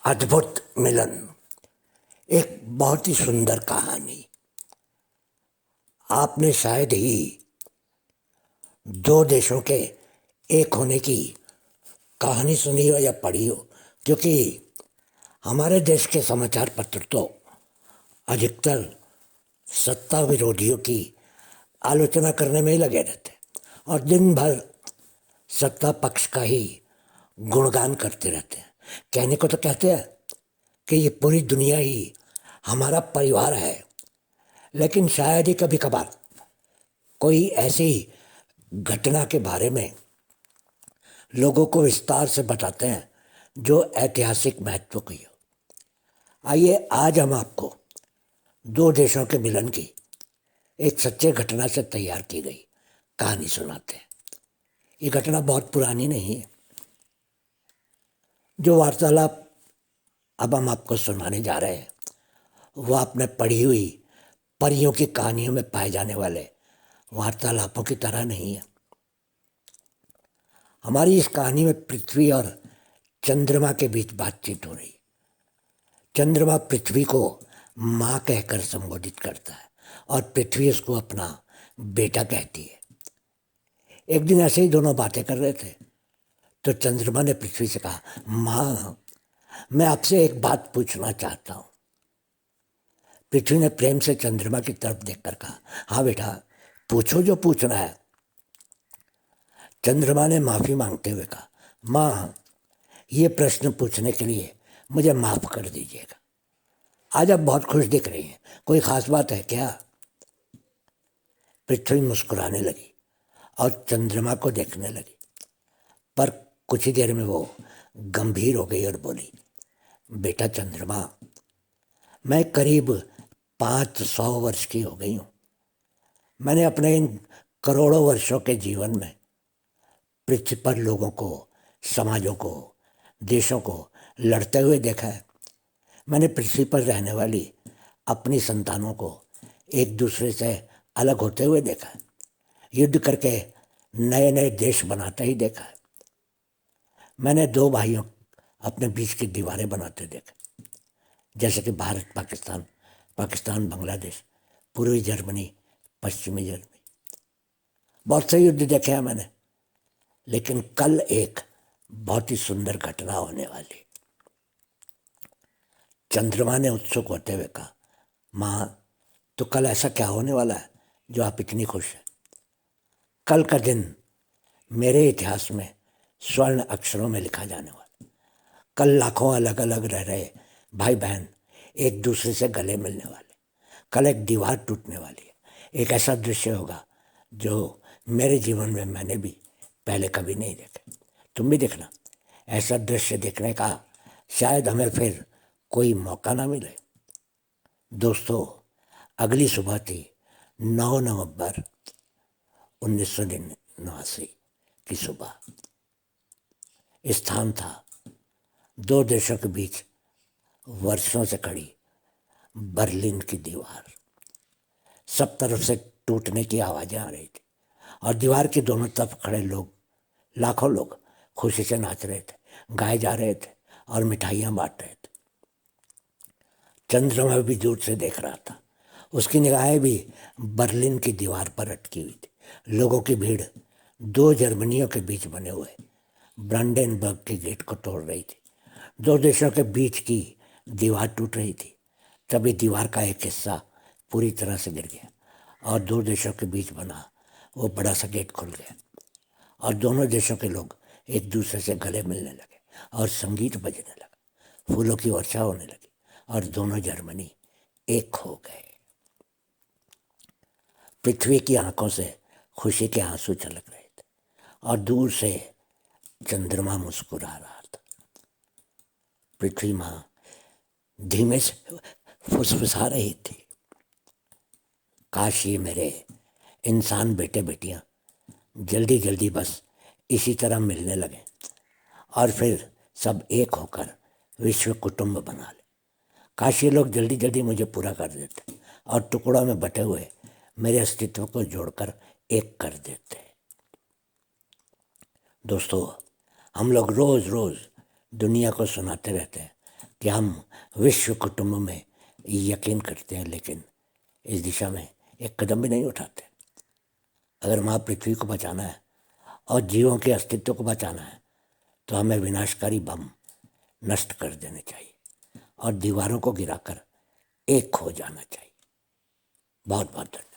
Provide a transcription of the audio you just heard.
अद्भुत मिलन। एक बहुत ही सुंदर कहानी। आपने शायद ही दो देशों के एक होने की कहानी सुनी हो या पढ़ी हो, क्योंकि हमारे देश के समाचार पत्र तो अधिकतर सत्ता विरोधियों की आलोचना करने में ही लगे रहते हैं और दिन भर सत्ता पक्ष का ही गुणगान करते रहते हैं। कहने को तो कहते हैं कि ये पूरी दुनिया ही हमारा परिवार है, लेकिन शायद ही कभी कभार कोई ऐसी घटना के बारे में लोगों को विस्तार से बताते हैं जो ऐतिहासिक महत्व की हो। आइए आज हम आपको दो देशों के मिलन की एक सच्चे घटना से तैयार की गई कहानी सुनाते हैं। ये घटना बहुत पुरानी नहीं है। जो वार्तालाप अब हम आपको सुनाने जा रहे हैं वो आपने पढ़ी हुई परियों की कहानियों में पाए जाने वाले वार्तालापों की तरह नहीं है। हमारी इस कहानी में पृथ्वी और चंद्रमा के बीच बातचीत हो रही। चंद्रमा पृथ्वी को माँ कहकर संबोधित करता है और पृथ्वी उसको अपना बेटा कहती है। एक दिन ऐसे ही दोनों बातें कर रहे थे तो चंद्रमा ने पृथ्वी से कहा, माँ मैं आपसे एक बात पूछना चाहता हूँ। पृथ्वी ने प्रेम से चंद्रमा की तरफ देखकर कहा, हाँ बेटा पूछो जो पूछना है। चंद्रमा ने माफी मांगते हुए कहा, माँ ये प्रश्न पूछने के लिए मुझे माफ कर दीजिएगा। आज आप बहुत खुश दिख रही हैं, कोई खास बात है क्या? पृथ्वी मुस्कुराने लगी और चंद्रमा को देखने लगी, पर कुछ ही देर में वो गंभीर हो गई और बोली, बेटा चंद्रमा मैं करीब 500 वर्ष की हो गई हूँ। मैंने अपने इन करोड़ों वर्षों के जीवन में पृथ्वी पर लोगों को, समाजों को, देशों को लड़ते हुए देखा है। मैंने पृथ्वी पर रहने वाली अपनी संतानों को एक दूसरे से अलग होते हुए देखा है, युद्ध करके नए नए देश बनाते ही देखा है। मैंने दो भाइयों अपने बीच की दीवारें बनाते देखा, जैसे कि भारत पाकिस्तान, पाकिस्तान बांग्लादेश, पूर्वी जर्मनी, पश्चिमी जर्मनी। बहुत से युद्ध देखे हैं मैंने, लेकिन कल एक बहुत ही सुंदर घटना होने वाली। चंद्रमा ने उत्सुक होते हुए कहा, माँ तो कल ऐसा क्या होने वाला है जो आप इतनी खुश हैं? कल का दिन मेरे इतिहास में स्वर्ण अक्षरों में लिखा जाने वाला। कल लाखों अलग अलग रह रहे भाई बहन एक दूसरे से गले मिलने वाले। कल एक दीवार टूटने वाली है। एक ऐसा दृश्य होगा जो मेरे जीवन में मैंने भी पहले कभी नहीं देखा। तुम भी देखना, ऐसा दृश्य देखने का शायद हमें फिर कोई मौका ना मिले। दोस्तों, अगली सुबह थी 9 नवंबर 1989 की सुबह। स्थान था दो देशों के बीच वर्षों से खड़ी बर्लिन की दीवार। सब तरफ से टूटने की आवाजें आ रही थी और दीवार के दोनों तरफ खड़े लोग, लाखों लोग खुशी से नाच रहे थे, गाए जा रहे थे और मिठाइयाँ बांट रहे थे। चंद्रमा भी दूर से देख रहा था। उसकी निगाहें भी बर्लिन की दीवार पर अटकी हुई थी। लोगों की भीड़ दो जर्मनियों के बीच बने हुए ब्रांडेनबर्ग के गेट को तोड़ रही थी। दो देशों के बीच की दीवार टूट रही थी। तभी दीवार का एक हिस्सा पूरी तरह से गिर गया और दो देशों के बीच बना वो बड़ा सा गेट खुल गया और दोनों देशों के लोग एक दूसरे से गले मिलने लगे और संगीत बजने लगा, फूलों की वर्षा होने लगी और दोनों जर्मनी एक हो गए। पृथ्वी की आंखों से खुशी के आंसू छलक रहे थे और दूर से चंद्रमा मुस्कुरा रहा था। पृथ्वी माँ धीमे से फुसफुसा रही थी, काश ये मेरे इंसान बेटे बेटियां जल्दी जल्दी बस इसी तरह मिलने लगे और फिर सब एक होकर विश्व कुटुंब बना ले। काश ये लोग जल्दी जल्दी मुझे पूरा कर देते और टुकड़ों में बटे हुए मेरे अस्तित्व को जोड़कर एक कर देते। दोस्तों, हम लोग रोज रोज दुनिया को सुनाते रहते हैं कि हम विश्व कुटुंब में यकीन करते हैं, लेकिन इस दिशा में एक कदम भी नहीं उठाते। अगर माँ पृथ्वी को बचाना है और जीवों के अस्तित्व को बचाना है तो हमें विनाशकारी बम नष्ट कर देने चाहिए और दीवारों को गिराकर एक हो जाना चाहिए। बहुत बहुत धन्यवाद।